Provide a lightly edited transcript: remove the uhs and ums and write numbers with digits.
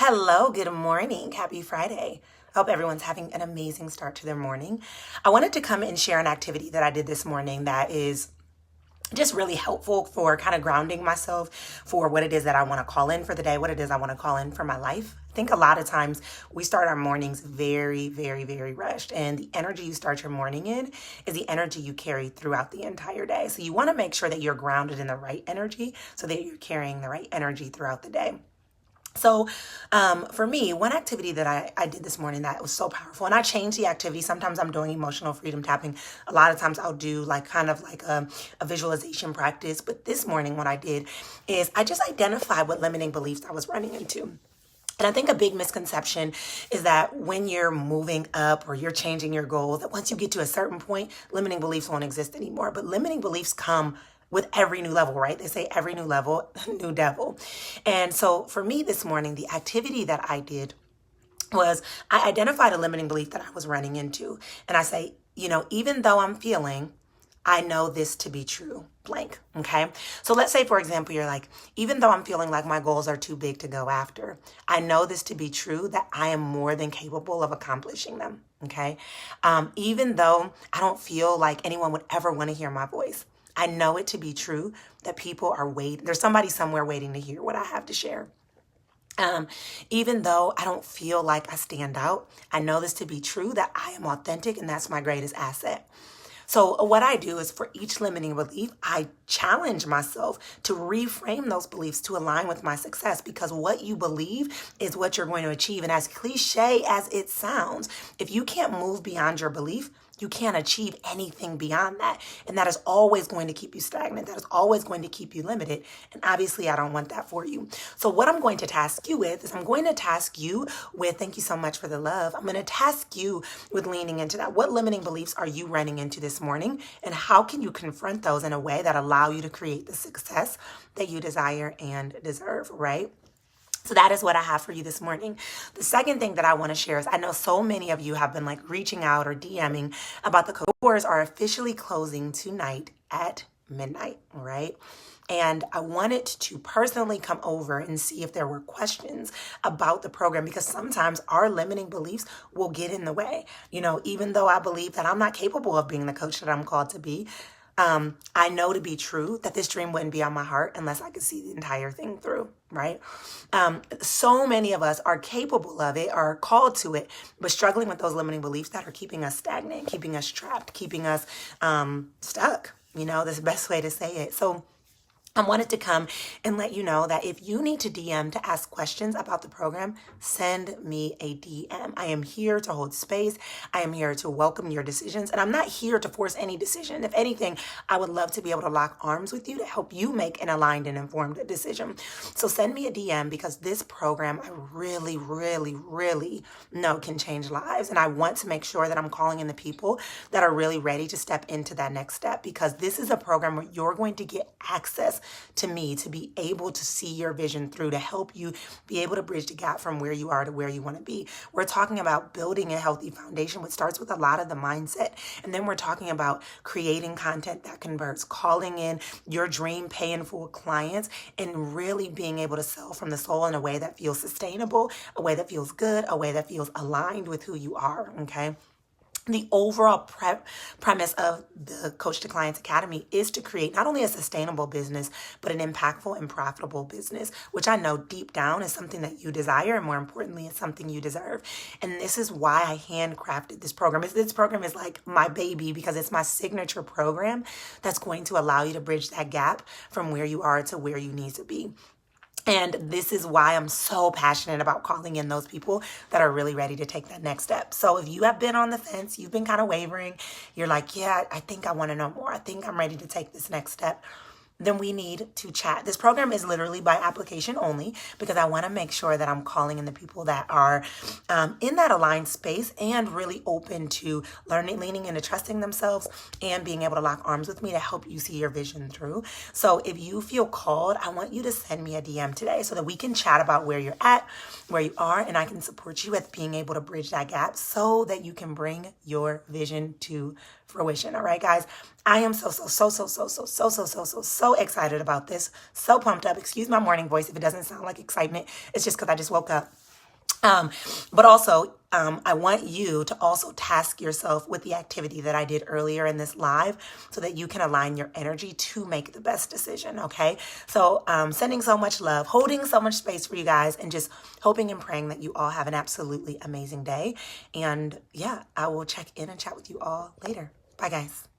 Hello, good morning. Happy Friday. I hope everyone's having an amazing start to their morning. I wanted to come and share an activity that I did this morning that is just really helpful for kind of grounding myself for what it is that I want to call in for the day, what it is I want to call in for my life. I think a lot of times we start our mornings very, very, very rushed. And the energy you start your morning in is the energy you carry throughout the entire day. So you want to make sure that you're grounded in the right energy so that you're carrying the right energy throughout the day. So for me, one activity that I did this morning that was so powerful, and I changed the activity. Sometimes I'm doing emotional freedom tapping. A lot of times I'll do like kind of like a visualization practice. But this morning, what I did is I just identified what limiting beliefs I was running into. And I think a big misconception is that when you're moving up or you're changing your goals, that once you get to a certain point, limiting beliefs won't exist anymore. But limiting beliefs come with every new level, right? They say every new level, new devil. And so for me this morning, the activity that I did was I identified a limiting belief that I was running into. And I say, even though I'm feeling, I know this to be true, blank. Okay. So let's say, for example, you're like, even though I'm feeling like my goals are too big to go after, I know this to be true that I am more than capable of accomplishing them. Okay. Even though I don't feel like anyone would ever want to hear my voice, I know it to be true that people are waiting. There's somebody somewhere waiting to hear what I have to share. Even though I don't feel like I stand out, I know this to be true that I am authentic and that's my greatest asset. So what I do is for each limiting belief, I challenge myself to reframe those beliefs to align with my success, because what you believe is what you're going to achieve. And as cliche as it sounds, if you can't move beyond your belief, you can't achieve anything beyond that. And that is always going to keep you stagnant. That is always going to keep you limited. And obviously, I don't want that for you. So what I'm going to task you with is I'm going to task you with, thank you so much for the love. I'm going to task you with leaning into that. What limiting beliefs are you running into this morning? And how can you confront those in a way that allow you to create the success that you desire and deserve, right? So that is what I have for you this morning. The second thing that I want to share is I know so many of you have been like reaching out or DMing about the doors are officially closing tonight at midnight, right? And I wanted to personally come over and see if there were questions about the program, because sometimes our limiting beliefs will get in the way. Even though I believe that I'm not capable of being the coach that I'm called to be, I know to be true that this dream wouldn't be on my heart unless I could see the entire thing through, right? So many of us are capable of it, are called to it, but struggling with those limiting beliefs that are keeping us stagnant, keeping us trapped, keeping us stuck. That's the best way to say it. So I wanted to come and let you know that if you need to DM to ask questions about the program, send me a DM. I am here to hold space. I am here to welcome your decisions. And I'm not here to force any decision. If anything, I would love to be able to lock arms with you to help you make an aligned and informed decision. So send me a DM, because this program I really, really, really know can change lives. And I want to make sure that I'm calling in the people that are really ready to step into that next step, because this is a program where you're going to get access to me to be able to see your vision through, to help you be able to bridge the gap from where you are to where you want to be. We're talking about building a healthy foundation, which starts with a lot of the mindset. And then we're talking about creating content that converts, calling in your dream pay in full clients, and really being able to sell from the soul in a way that feels sustainable, a way that feels good, a way that feels aligned with who you are. Okay. The overall premise of the Coach to Clients Academy is to create not only a sustainable business, but an impactful and profitable business, which I know deep down is something that you desire, and more importantly, it's something you deserve. And this is why I handcrafted this program. This program is like my baby, because it's my signature program that's going to allow you to bridge that gap from where you are to where you need to be. And this is why I'm so passionate about calling in those people that are really ready to take that next step. So if you have been on the fence, you've been kind of wavering, you're like, yeah, I think I want to know more. I think I'm ready to take this next step. Then we need to chat. This program is literally by application only, because I want to make sure that I'm calling in the people that are in that aligned space and really open to learning, leaning into trusting themselves, and being able to lock arms with me to help you see your vision through. So if you feel called, I want you to send me a DM today so that we can chat about where you're at, where you are, and I can support you with being able to bridge that gap so that you can bring your vision to fruition. All right, guys, I am so excited about this. So pumped up. Excuse my morning voice if it doesn't sound like excitement. It's just because I just woke up. But also, I want you to also task yourself with the activity that I did earlier in this live so that you can align your energy to make the best decision. Okay. So, sending so much love, holding so much space for you guys, and just hoping and praying that you all have an absolutely amazing day. And yeah, I will check in and chat with you all later. Bye, guys.